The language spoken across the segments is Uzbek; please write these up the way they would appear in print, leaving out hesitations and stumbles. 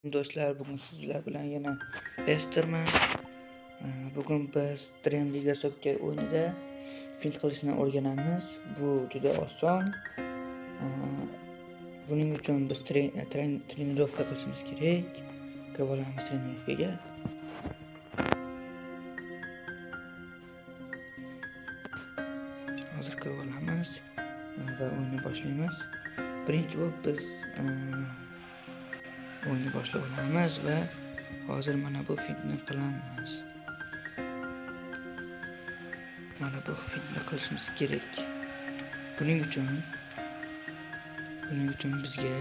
Do'stlar, bugun sizlar bilan yana Pesterman. Bugun biz Dream Liga Soccer o'yinida fint qilishni o'rganamiz. Bu juda oson. Buning uchun biz trenirovka qilishimiz kerak. Kirib olamiz trenirovkaga. Hozir kirib olamiz va o'yinni boshlaymiz. Birinchi bo'lib biz o'yinni boshlab olamiz va hozir mana bu fintni qilamiz. Mana bu fintni qilishimiz kerak. Buning uchun bizga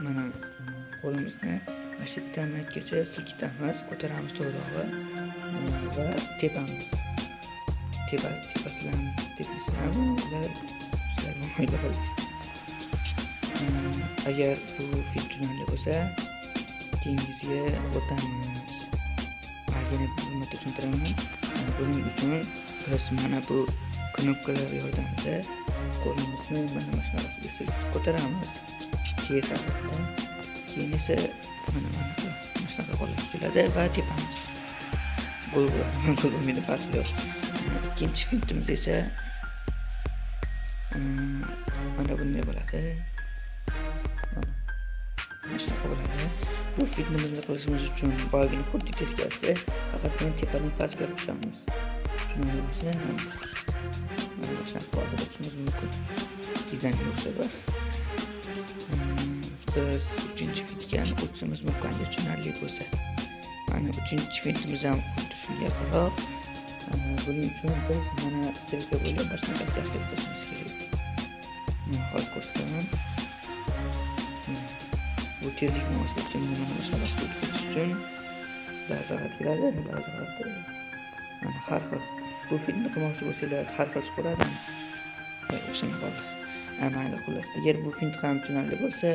mana qo'limizni mana shu yerdan maytgacha silkitamiz, ko'taramiz to'g'rirog'i va tepamiz. Tepasidan ular mayda qoladi. Agar bu fint tushunarli bo'lsa, keyingisiga o'tamiz. Yana bir marta tushuntiraman. Buning uchun biz mana bu knopkalar yordamida qo'limizni mana shunaqasiga silkitib ko'taramiz. Chekasdan keyin esa mana shunaqa qolib keladi va tepamiz. Gol bo'lmaydi, farqi yo'q. Ikkinchi fintimiz esa mana bunday bo'ladi. Shunaqa bo'ladi. Bu fintimizni qilishimiz uchun boyagini xuddi teskarisi, faqat men tepadan pastga tushamiz. Tushunarli bo'lsa, mana shunaqa qilishimiz mumkin. Bizdan yo'qsa biz uchinchi fintga ham o'tishimiz mumkin, tushunarli bo'lsa. Mana uchinchi fintimiz ham xuddi shunga yaqinroq. Buning uchun biz mana stelka bo'ylab boshqa harakat qilishimiz kerak. Hozir ko'rsataman. Bu tezlikni oshirish uchun mana shunaqa qilish uchun ba'zi vaqt keladi, ba'zi vaqt mana har xil. Bu fintni qilmoqchi bo'lsanglar har xil ko'radi. O'shani qoldi. Mayli, xullas, agar bu fint ham tushunarli bo'lsa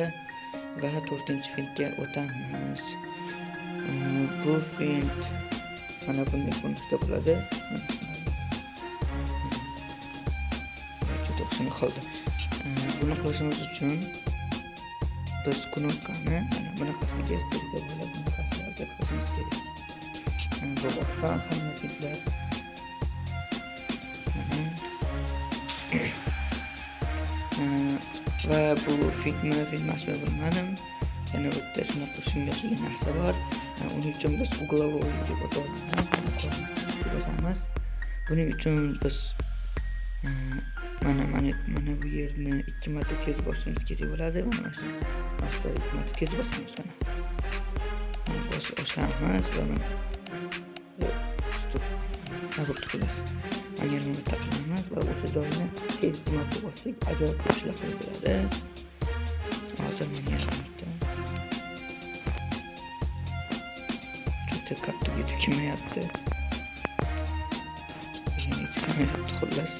va 4-fintga o'tamiz. Bu fint mana bunday ko'rinishda bo'ladi. Juda o'xshini qoldi. Buni qilishimiz uchun biz knopkani mana bunaqasiga stilga bo'lib bunaqasiga harakat qilishimiz kerak. Bu oson hamma fintlar. Va bu fint emasmi bilmadim. Yana bu yerda shunaqa shunga o'xshagan narsa bor. Uning uchun biz uglovoy deb ataymiz. Buning uchun biz mana bu yerni 2 marta tez bosishimiz kerak bo'ladi. Mana shu 2 marta tez bosamiz mana. Bosamiz va mana stop. Nabuk qilamiz. Mana yerni taqilamiz va o'sha joyni tez marta bossak, ajoyib ishlar qilib beradi. Hozir men yerda juda katta yetib kelmayapti. Xullas.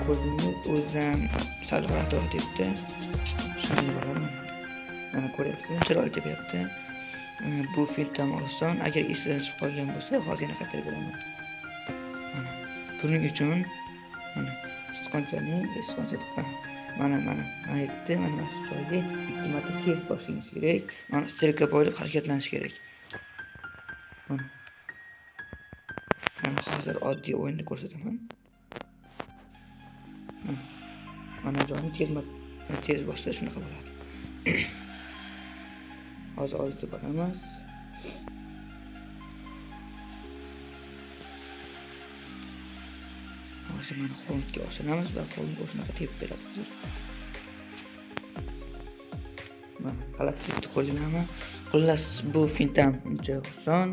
Ko'rdingiz, o'zidan sal g'alati debdi. Shunday bo'ladi. Mana ko'ryapsizmi? Chiroyli tepyapti. Bu fint ham oson. Agar esdan chiqib qolgan bo'lsa, hozir yana qaytarib beraman. Mana buning uchun mana sichqonchaning mana yerda mana shu joyga 2 marta tez bosishingiz kerak. Mana stelka bo'ylab harakatlanish kerak. Mana hozir oddiy o'yinni ko'rsataman. Mana joyni tez boshda shunaqa bo'ladi. Hozir oldiga boramiz. Hozir mana qo'lga oshiramiz va qo'lga shunaqa tepib beramiz. Mana g'alati tepdi qo'lganami? Xullas, bu fint ham uncha oson.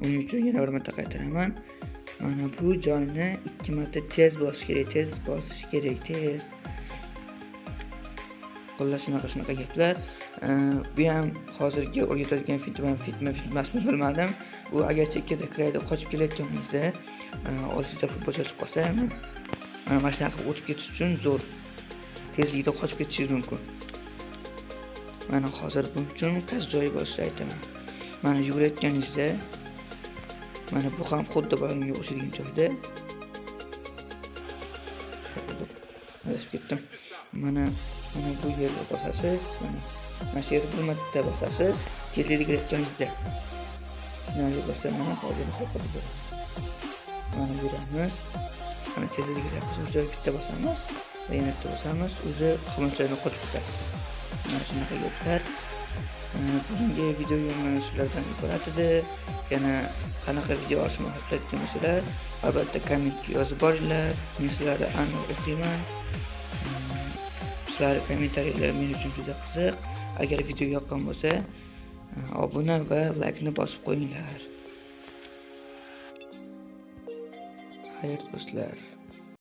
Uning uchun yana bir marta qaytaraman. Mana bu joyni 2 marta tez bosish kerak, tez. Xullas, shunaqa gaplar. Bu ham hozirgi o'rgatadigan fintmi emasmi bilmadim. U agar chekkada kirayda qochib kelayotganingizda, oldingizda futbolchi chiqib qolsa, mana shunaqa o'tib ketish uchun zo'r tezlikda qochib ketishingiz mumkin. Mana hozir buning uchun qaysi joyi bo'lishini aytaman. Mana yugurayotganingizda mana bu ham xuddi boyunga o'xshagan joyda. Adashib ketdim. mana bu yerga bosasiz. Mana shu yerga bir marta bosasiz. Tezlik joyingizda. Shunday bo'lsa mana hozir qo'yib mana beramiz. Mana tezlik biz joy bitta bosamiz va yana bitta bosamiz. O'zi xizmatlarni qo'yib ketadi. Mana shunaqa yo'llar. Bugungi video mana shulardan iborat edi. Yana qanaqa video olishni xohlayotgan bo'lsalar, albatta kommentga yozib boringlar. Men sizlarni aniq o'qiyman. Sizlar kommentariyalar men uchun juda qiziq. Agar video yoqqan bo'lsa, obuna va like ni bosib qo'yinglar. Xayr do'stlar.